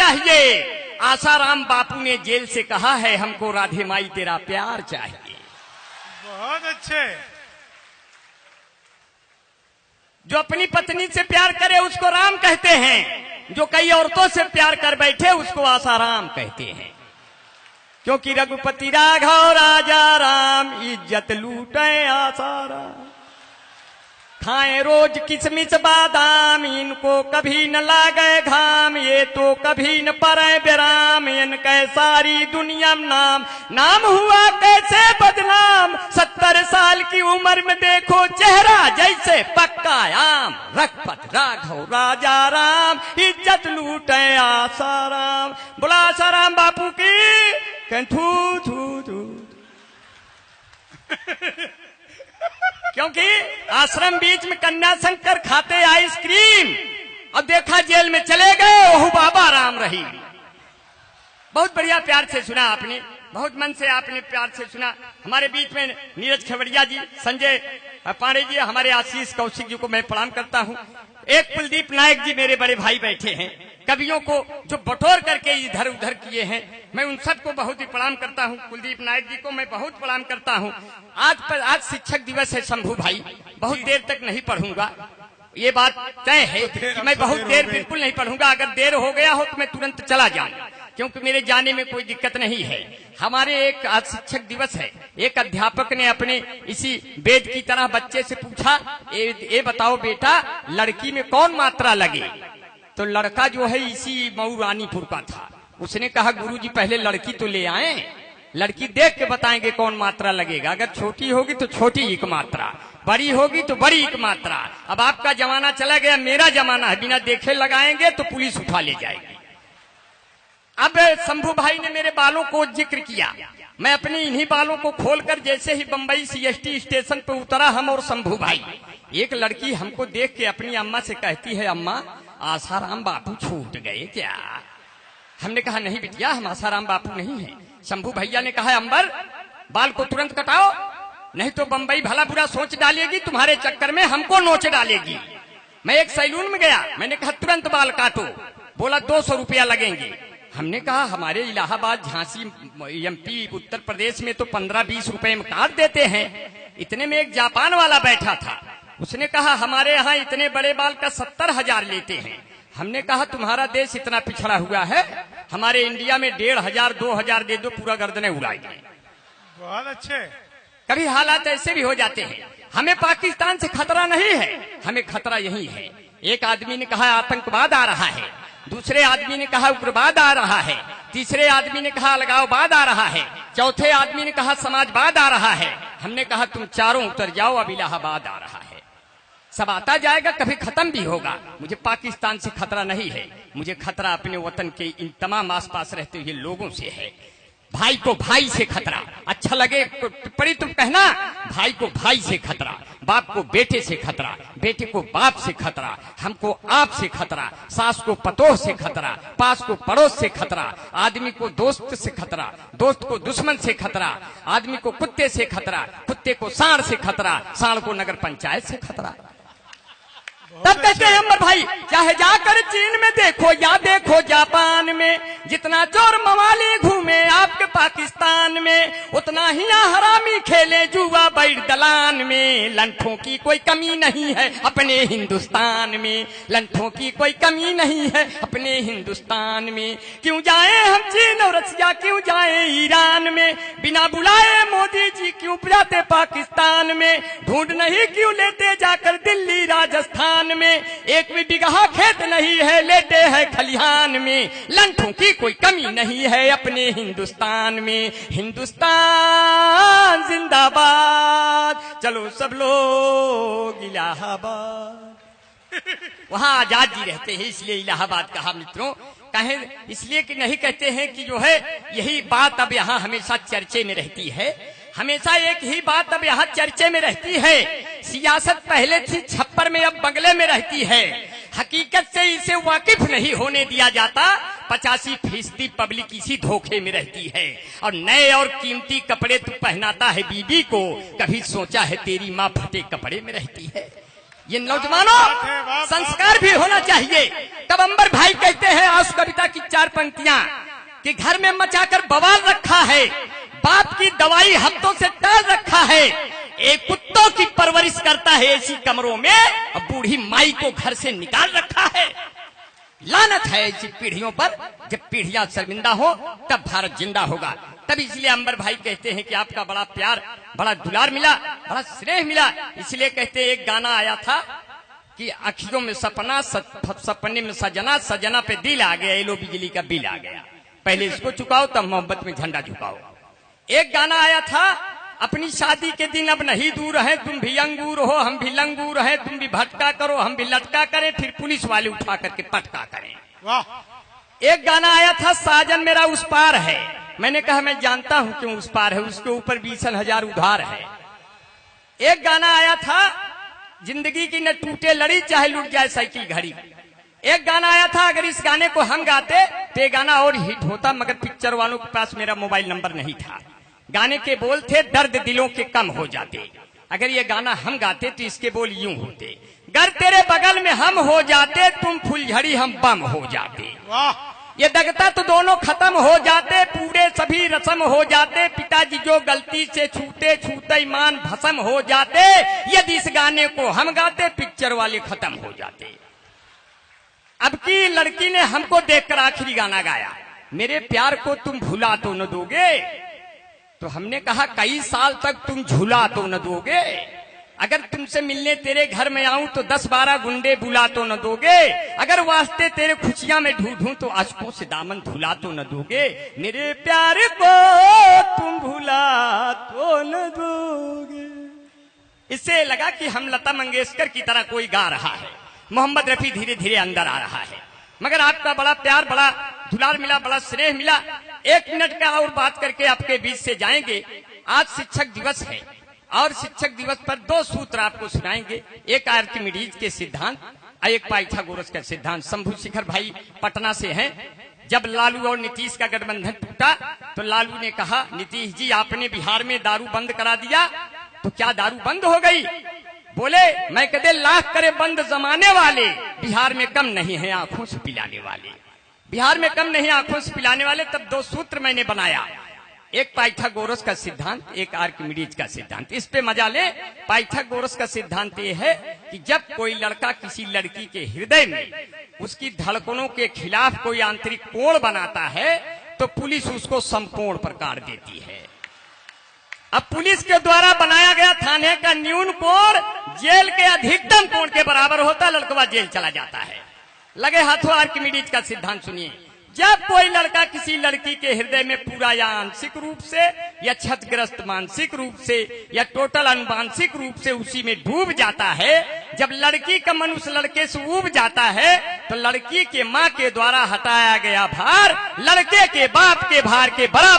चाहिए। आसाराम बापू ने जेल से कहा है, हमको राधे माई तेरा प्यार चाहिए। बहुत अच्छे। जो अपनी पत्नी से प्यार करे उसको राम कहते हैं, जो कई औरतों से प्यार कर बैठे उसको आसाराम कहते हैं। क्योंकि रघुपति राघव राजा राम, इज्जत लूटे आसाराम। खाए रोज किशमिश बादाम, इनको कभी न लागे घाम। ये तो कभी न परे विराम, इनके सारी दुनिया नाम। नाम हुआ कैसे बदनाम, 70 साल की उम्र में देखो चेहरा जैसे पक्का आम। रघुपत राघव राजा राम, इज्जत लूटे आसाराम। बोला आसाराम बापू की थू थू थू। क्योंकि आश्रम बीच में कन्या शंकर खाते आइसक्रीम और देखा जेल में चले गए, ओह बाबा राम रही। बहुत बढ़िया प्यार से सुना आपने, बहुत मन से आपने प्यार से सुना। हमारे बीच में नीरज खवड़िया जी, संजय पांडे जी, हमारे आशीष कौशिक जी को मैं प्रणाम करता हूँ। एक कुलदीप नायक जी मेरे बड़े भाई बैठे हैं, कवियों को जो बटोर करके इधर उधर किए हैं, मैं उन सबको बहुत ही प्रणाम करता हूँ। कुलदीप नायक जी को मैं बहुत प्रणाम करता हूँ। आज शिक्षक दिवस है शंभू भाई, बहुत देर तक नहीं पढ़ूंगा, ये बात तय है कि मैं बहुत देर बिल्कुल नहीं पढ़ूंगा। अगर देर हो गया हो तो मैं तुरंत चला जाऊं, क्योंकि मेरे जाने में कोई दिक्कत नहीं है। हमारे एक आज शिक्षक दिवस है, एक अध्यापक ने अपने इसी वेद की तरह बच्चे से पूछा, ये बताओ बेटा लड़की में कौन मात्रा लगे? तो लड़का जो है इसी मऊ रानीपुर का था। उसने कहा गुरुजी पहले लड़की तो ले आए, लड़की देख के बताएंगे कौन मात्रा लगेगा। अगर छोटी होगी तो छोटी एक मात्रा, बड़ी होगी तो बड़ी एक मात्रा। अब आपका जमाना चला गया, मेरा जमाना है, बिना देखे लगाएंगे तो पुलिस उठा ले जाएगी। अब शंभू भाई ने मेरे बालों को जिक्र किया, मैं अपने इन्हीं बालों को खोलकर जैसे ही बंबई CST स्टेशन पे उतरा, हम और शंभू भाई, एक लड़की हमको देख के अपनी अम्मा से कहती है, अम्मा आसाराम बापू छूट गए क्या? हमने कहा नहीं बिटिया, हम आसाराम बापू नहीं हैं। शंभू भैया ने कहा अंबर बाल को तुरंत कटाओ, नहीं तो बंबई भला बुरा सोच डालेगी, तुम्हारे चक्कर में हमको नोच डालेगी। मैं एक सैलून में गया, मैंने कहा तुरंत बाल काटो, बोला 200 रुपया लगेंगे। हमने कहा हमारे इलाहाबाद, झांसी, MP, उत्तर प्रदेश में तो 15-20 रुपए में काट देते हैं। इतने में एक जापान वाला बैठा था, उसने कहा हमारे यहाँ इतने बड़े बाल का 70,000 लेते हैं। हमने कहा तुम्हारा देश इतना पिछड़ा हुआ है, हमारे इंडिया में 1,500-2,000 दे दो, पूरा गर्दनें उड़ाएंगे। बहुत अच्छे। कभी हालात ऐसे भी हो जाते हैं। हमें पाकिस्तान से खतरा नहीं है, हमें खतरा यही है। एक आदमी ने कहा आतंकवाद आ रहा है, दूसरे आदमी ने कहा उग्रवाद आ रहा है, तीसरे आदमी ने कहा अलगाववाद आ रहा है, चौथे आदमी ने कहा समाजवाद आ रहा है। हमने कहा तुम चारों उतर जाओ, अब इलाहाबाद आ रहा है। सब आता जाएगा, कभी खत्म भी होगा। मुझे पाकिस्तान से खतरा नहीं है, मुझे खतरा अपने वतन के इन तमाम आसपास रहते हुए लोगों से है। भाई को भाई से खतरा, अच्छा लगे टिप्पणी तुम कहना, भाई को भाई से खतरा, बाप को बेटे से खतरा, बेटे को बाप से खतरा, हमको आप से खतरा, सास को पतोह से खतरा, पास को पड़ोस से खतरा, आदमी को दोस्त से खतरा, दोस्त को दुश्मन से खतरा, आदमी को कुत्ते से खतरा, कुत्ते को सांड से खतरा, सांड को नगर पंचायत से खतरा। तब कहते हैं अमर भाई, चाहे जाकर चीन में देखो या देखो जापान में, जितना चोर मवाली घूमे आपके पाकिस्तान में, उतना ही हरामी खेले जुआ बैठ दलान में। लंठों की कोई कमी नहीं है अपने हिंदुस्तान में, लंठों की कोई कमी नहीं है अपने हिंदुस्तान में। क्यों जाए हम चीन और रसिया, क्यों जाए ईरान में, बिना बुलाए मोदी जी क्यों जाते पाकिस्तान में, ढूंढ नहीं क्यों लेते जाकर दिल्ली राजस्थान में, एक भी बिगहा खेत नहीं है लेटे हैं खलिहान में। लंठों की कोई कमी नहीं है अपने हिंदुस्तान में। हिंदुस्तान जिंदाबाद, चलो सब लोग इलाहाबाद। वहां आजाद जी रहते हैं, इसलिए इलाहाबाद कहा मित्रों। कहें इसलिए कि नहीं कहते हैं कि जो है यही बात अब यहाँ हमेशा चर्चे में रहती है, हमेशा एक ही बात अब यहाँ चर्चे में रहती है। सियासत पहले थी छप्पर में, अब बंगले में रहती है। हकीकत से इसे वाकिफ नहीं होने दिया जाता। 85% पब्लिक इसी धोखे में रहती है। और नए और कीमती कपड़े तू पहनाता है बीबी को, कभी सोचा है तेरी माँ फटे कपड़े में रहती है? ये नौजवानों संस्कार भी होना चाहिए। तब अंबर भाई कहते हैं आस कविता की 4 पंक्तियां कि घर में मचाकर बवाल रखा है, बाप की दवाई हफ्तों से टाल रखा है, एक कुत्तों की परवरिश करता है ऐसी कमरों में, और बूढ़ी माई को घर से निकाल रखा है। लानत है ऐसी पीढ़ियों पर। जब पीढ़ियां शर्मिंदा हो तब भारत जिंदा होगा। तब इसलिए अंबर भाई कहते हैं कि आपका बड़ा प्यार, बड़ा दुलार मिला, बड़ा स्नेह मिला। इसलिए कहते हैं एक गाना आया था कि अखियों में सपना, सपने में सजना, सजना पे दिल आ गया, एलो बिजली का बिल आ गया, पहले इसको चुकाओ तब मोहब्बत में झंडा झुकाओ। एक गाना आया था अपनी शादी के दिन अब नहीं दूर है, तुम भी अंगूर हो हम भी लंगूर है, तुम भी भटका करो हम भी लटका करें, फिर पुलिस वाले उठा करके पटका करें। वाह। एक गाना आया था साजन मेरा उस पार है, मैंने कहा मैं जानता हूं क्यों उस पार है, उसके ऊपर 20,000 उधार है। एक गाना आया था जिंदगी की न टूटे लड़ी चाहे लुट जाए साइकिल घड़ी। एक गाना आया था अगर इस गाने को हम गाते तो ये गाना और हिट होता, मगर पिक्चर वालों के पास मेरा मोबाइल नंबर नहीं था। गाने के बोल थे दर्द दिलों के कम हो जाते, अगर ये गाना हम गाते तो इसके बोल यूं होते, गर तेरे बगल में हम हो जाते, तुम फुलझड़ी हम बम हो जाते। वाह। ये दगता तो दोनों खत्म हो जाते, पूरे सभी रस्म हो जाते, पिताजी जो गलती से छूते छूते ईमान भस्म हो जाते, यदि इस गाने को हम गाते पिक्चर वाले खत्म हो जाते। अब की लड़की ने हमको देखकर आखिरी गाना गाया, मेरे प्यार को तुम भुला तो न दोगे, तो हमने कहा कई साल तक तुम झूला तो न दोगे, अगर तुमसे मिलने तेरे घर में आऊं तो 10-12 गुंडे बुला तो न दोगे, अगर वास्ते तेरे खुशियां में ढूंढूं तो आशिकों से दामन धुला तो न दोगे, मेरे प्यार को तुम भुला तो न दोगे। इससे लगा कि हम लता मंगेशकर की तरह कोई गा रहा है, मोहम्मद रफी धीरे धीरे अंदर आ रहा है। मगर आपका बड़ा प्यार, बड़ा दुलार मिला, बड़ा स्नेह मिला। 1 मिनट का और बात करके आपके बीच से जाएंगे। आज शिक्षक दिवस है और शिक्षक दिवस पर 2 सूत्र आपको सुनाएंगे, एक आर्किमिडीज के सिद्धांत और एक पाइथागोरस का सिद्धांत। शंभू शिखर भाई पटना से हैं। जब लालू और नीतीश का गठबंधन टूटा तो लालू ने कहा नीतीश जी आपने बिहार में दारू बंद करा दिया, तो क्या दारू बंद हो गई? बोले मैं कदे लाख करे बंद जमाने वाले, बिहार में कम नहीं है आंखों से पिलाने वाले, बिहार में कम नहीं आंखों से पिलाने वाले। तब 2 सूत्र मैंने बनाया, एक पाइथागोरस का सिद्धांत, एक आर्किमिडीज का सिद्धांत। इस पे मजा ले। पाइथागोरस का सिद्धांत ये है कि जब कोई लड़का किसी लड़की के हृदय में उसकी धड़कनों के खिलाफ कोई आंतरिक कोण बनाता है तो पुलिस उसको संपूर्ण प्रकार देती है। अब पुलिस के द्वारा बनाया गया थाने का न्यून कोण जेल के अधिकतम कोण के बराबर होता, लड़कवा जेल चला जाता है। लगे हाथों आर्किमिडीज का सिद्धांत सुनिए। जब कोई लड़का किसी लड़की के हृदय में पूरा या आंशिक रूप से या क्षतग्रस्त मानसिक रूप से या टोटल अनुवांशिक रूप से उसी में डूब जाता है, जब लड़की का मन उस लड़के से ऊब जाता है तो लड़की के माँ के द्वारा हटाया गया भार लड़के के बाप के भार के बराबर